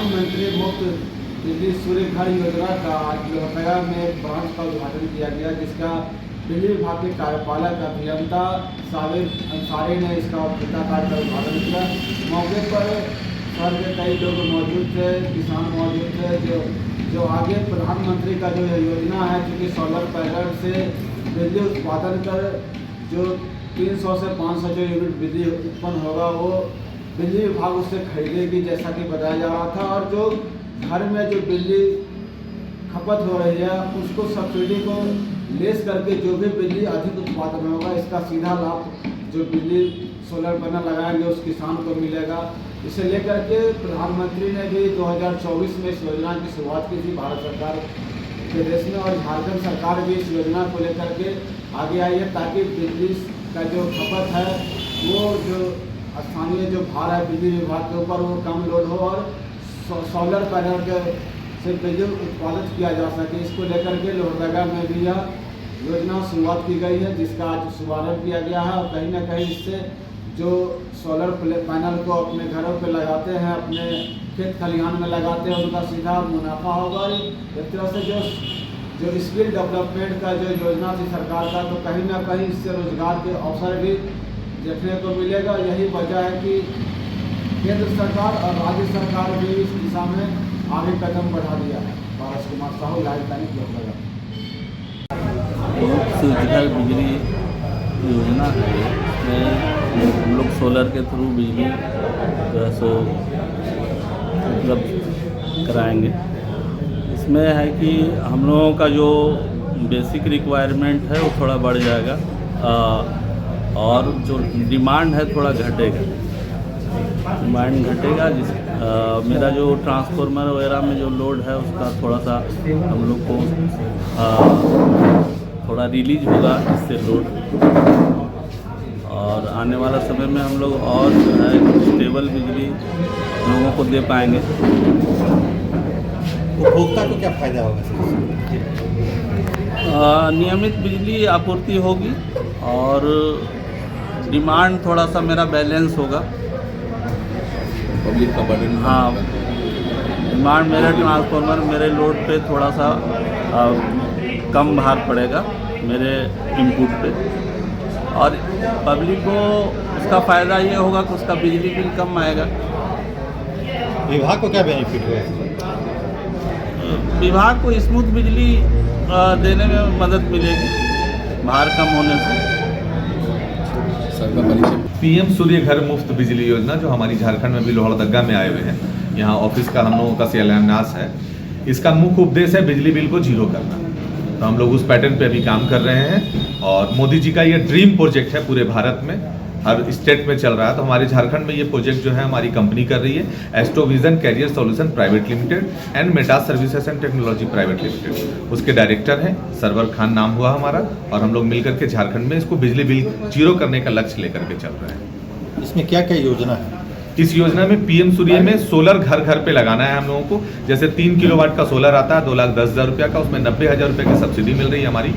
प्रधानमंत्री मुफ्त बिजली सूर्य घर योजना का आज लोहरदगा में ब्रांच का उद्घाटन किया गया, जिसका बिजली विभाग के कार्यपालक अभियंता साबिर अंसारी ने इसका फीता काट कर उद्घाटन किया। मौके पर शहर के कई लोग मौजूद थे, किसान मौजूद थे। जो आगे प्रधानमंत्री का जो योजना है, क्योंकि सोलर पैनल से बिजली उत्पादन कर जो 300 से 500 जो यूनिट बिजली उत्पन्न होगा वो बिजली विभाग उससे खरीदेगी, जैसा कि बताया जा रहा था। और जो घर में जो बिजली खपत हो रही है उसको सब्सिडी को लेस करके जो भी बिजली अधिक उत्पादन होगा, इसका सीधा लाभ जो बिजली सोलर पैनल लगाएंगे उस किसान को मिलेगा। इसे लेकर के प्रधानमंत्री ने भी 2024 में इस योजना की शुरुआत की थी भारत सरकार के देश में, और झारखंड सरकार भी इस योजना को लेकर के आगे आई है, ताकि बिजली का जो खपत है वो जो स्थानीय जो भार है बिजली विभाग के ऊपर वो कम लोड हो और सोलर पैनल के से बिजली उत्पादित किया जा सके। इसको लेकर के लोहरदगा में भी यह योजना शुरुआत की गई है, जिसका आज शुभारंभ किया गया है। और कहीं ना कहीं इससे जो सोलर पैनल को अपने घरों पे लगाते हैं, अपने खेत खलिहान में लगाते हैं, उनका सीधा मुनाफा होगा। एक तरह से जो स्किल डेवलपमेंट का जो योजना थी सरकार का, तो कहीं ना कहीं इससे रोजगार के अवसर भी देखने को मिलेगा। यही वजह है कि केंद्र सरकार और राज्य सरकार भी इस दिशा में आगे कदम बढ़ा दिया है। पारस कुमार साहू, लाइव दैनिक लोहरदगा। सूर्य बिजली योजना है, इसमें हम लोग सोलर के थ्रू बिजली जो है सो उपलब्ध कराएंगे। इसमें है कि हम लोगों का जो बेसिक रिक्वायरमेंट है वो थोड़ा बढ़ जाएगा और जो डिमांड है थोड़ा घटेगा। डिमांड घटेगा मेरा जो ट्रांसफार्मर वगैरह में जो लोड है उसका थोड़ा सा हम लोग को थोड़ा रिलीज होगा इससे लोड, और आने वाला समय में हम लोग और जो है स्टेबल बिजली लोगों को दे पाएंगे। उपभोक्ता को क्या फ़ायदा होगा? नियमित बिजली आपूर्ति होगी और डिमांड थोड़ा सा मेरा बैलेंस होगा। पब्लिक का बर्डन, हाँ, डिमांड मेरे ट्रांसफार्मर मेरे लोड पे थोड़ा सा कम भार पड़ेगा मेरे इनपुट पे, और पब्लिक को उसका फ़ायदा ये होगा कि उसका बिजली बिल कम आएगा। विभाग को क्या बेनिफिट होगा? विभाग को स्मूथ बिजली देने में मदद मिलेगी भार कम होने से। पीएम सूर्य घर मुफ्त बिजली योजना जो हमारी झारखंड में भी लोहरदगा में आए हुए हैं, यहाँ ऑफिस का हम लोगों का शिलान्यास है। इसका मुख्य उद्देश्य है बिजली बिल को जीरो करना, तो हम लोग उस पैटर्न पे अभी काम कर रहे हैं। और मोदी जी का ये ड्रीम प्रोजेक्ट है, पूरे भारत में हर स्टेट में चल रहा है। तो हमारे झारखंड में ये प्रोजेक्ट जो है हमारी कंपनी कर रही है, Astrovision career solution private limited and Meta services and technology private limited. उसके डायरेक्टर हैं सरवर खान नाम हुआ हमारा, और हम लोग मिलकर के झारखंड में इसको बिजली बिल जीरो करने का लक्ष्य लेकर के चल रहे हैं। इसमें क्या क्या योजना है? इस योजना में पीएम सूर्य में सोलर घर घर पे लगाना है हम लोगों को। जैसे 3 किलोवाट का सोलर आता है 2,10,000 रुपया का, उसमें 90,000 रुपये की सब्सिडी मिल रही है हमारी,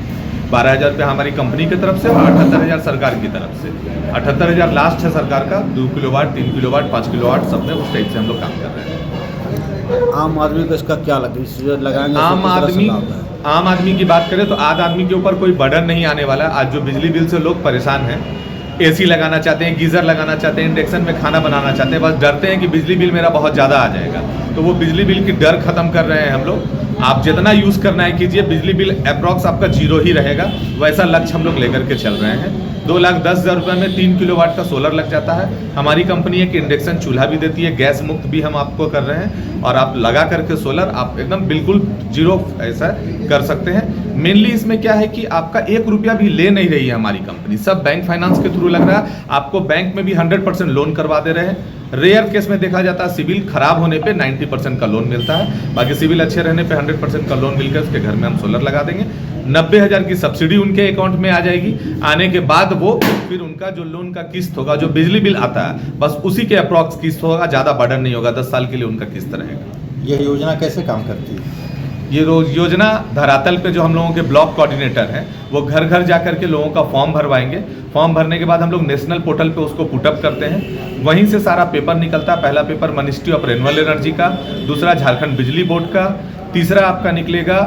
12,000 रुपये हमारी कंपनी की तरफ से और 78,000 सरकार की तरफ से। 78,000 लास्ट है सरकार का, 2 किलोवाट, 3 किलोवाट, 5 किलोवाट सब में उस टाइप से हम लोग काम कर रहे हैं। आम आदमी को इसका क्या लगाएंगे? आम आदमी की बात करें तो आम आदमी के ऊपर कोई बर्डन नहीं आने वाला। आज जो बिजली बिल से लोग परेशान हैं, एसी लगाना चाहते हैं, गीज़र लगाना चाहते हैं, इंडक्शन में खाना बनाना चाहते हैं, बस डरते हैं कि बिजली बिल मेरा बहुत ज़्यादा आ जाएगा, तो वो बिजली बिल की डर खत्म कर रहे हैं हम लोग। आप जितना यूज़ करना है कीजिए, बिजली बिल अप्रॉक्स आपका जीरो ही रहेगा, वैसा लक्ष्य हम लोग लेकर के चल रहे हैं। 2,10,000 रुपये में 3 किलोवाट का सोलर लग जाता है। हमारी कंपनी एक इंडक्शन चूल्हा भी देती है, गैस मुक्त भी हम आपको कर रहे हैं, और आप लगा करके सोलर आप एकदम बिल्कुल जीरो ऐसा कर सकते हैं। मेनली इसमें क्या है कि आपका 1 रुपया भी ले नहीं रही है हमारी कंपनी, सब बैंक फाइनेंस के थ्रू लग रहा है। आपको बैंक में भी 100% लोन करवा दे रहे हैं। रेयर केस में देखा जाता है सिविल खराब होने पे 90% का लोन मिलता है, बाकी सिविल अच्छे रहने पे 100% का लोन मिलकर उसके घर में हम सोलर लगा देंगे। 90,000 की सब्सिडी उनके अकाउंट में आ जाएगी। आने के बाद वो फिर उनका जो लोन का किस्त होगा, जो बिजली बिल आता है, बस उसी के अप्रॉक्स किस्त होगा, ज़्यादा बर्डन नहीं होगा। 10 साल के लिए उनका किस्त रहेगा। यह योजना कैसे काम करती है? ये योजना धरातल पे जो हम लोगों के ब्लॉक कोऑर्डिनेटर हैं वो घर घर जा कर के लोगों का फॉर्म भरवाएंगे। फॉर्म भरने के बाद हम लोग नेशनल पोर्टल पे उसको पुटअप करते हैं, वहीं से सारा पेपर निकलता है। पहला paper ministry of renewable energy का, दूसरा झारखंड बिजली बोर्ड का, तीसरा आपका निकलेगा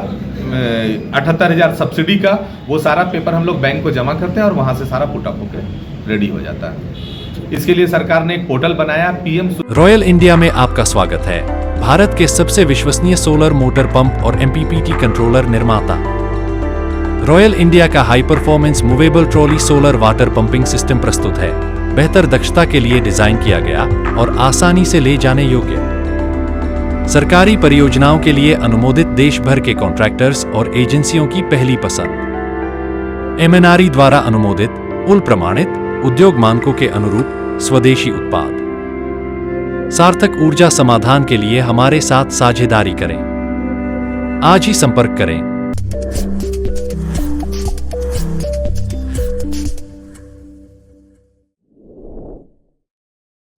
78,000 सब्सिडी का। वो सारा पेपर हम लोग बैंक को जमा करते हैं और वहाँ से सारा पुटअप होकर रेडी हो जाता है। इसके लिए सरकार ने एक पोर्टल बनाया पीएम। रॉयल इंडिया में आपका स्वागत है। भारत के सबसे विश्वसनीय सोलर मोटर पंप और एमपीपीटी कंट्रोलर निर्माता रॉयल इंडिया का high performance movable trolley solar water pumping system प्रस्तुत है। बेहतर दक्षता के लिए डिजाइन किया गया और आसानी से ले जाने योग्य। सरकारी परियोजनाओं के लिए अनुमोदित देश भर के कॉन्ट्रैक्टर्स और एजेंसियों की पहली पसंद। एमएनआरई द्वारा अनुमोदित, उल प्रमाणित, उद्योग मानकों के अनुरूप स्वदेशी उत्पाद। सार्थक ऊर्जा समाधान के लिए हमारे साथ साझेदारी करें। आज ही संपर्क करें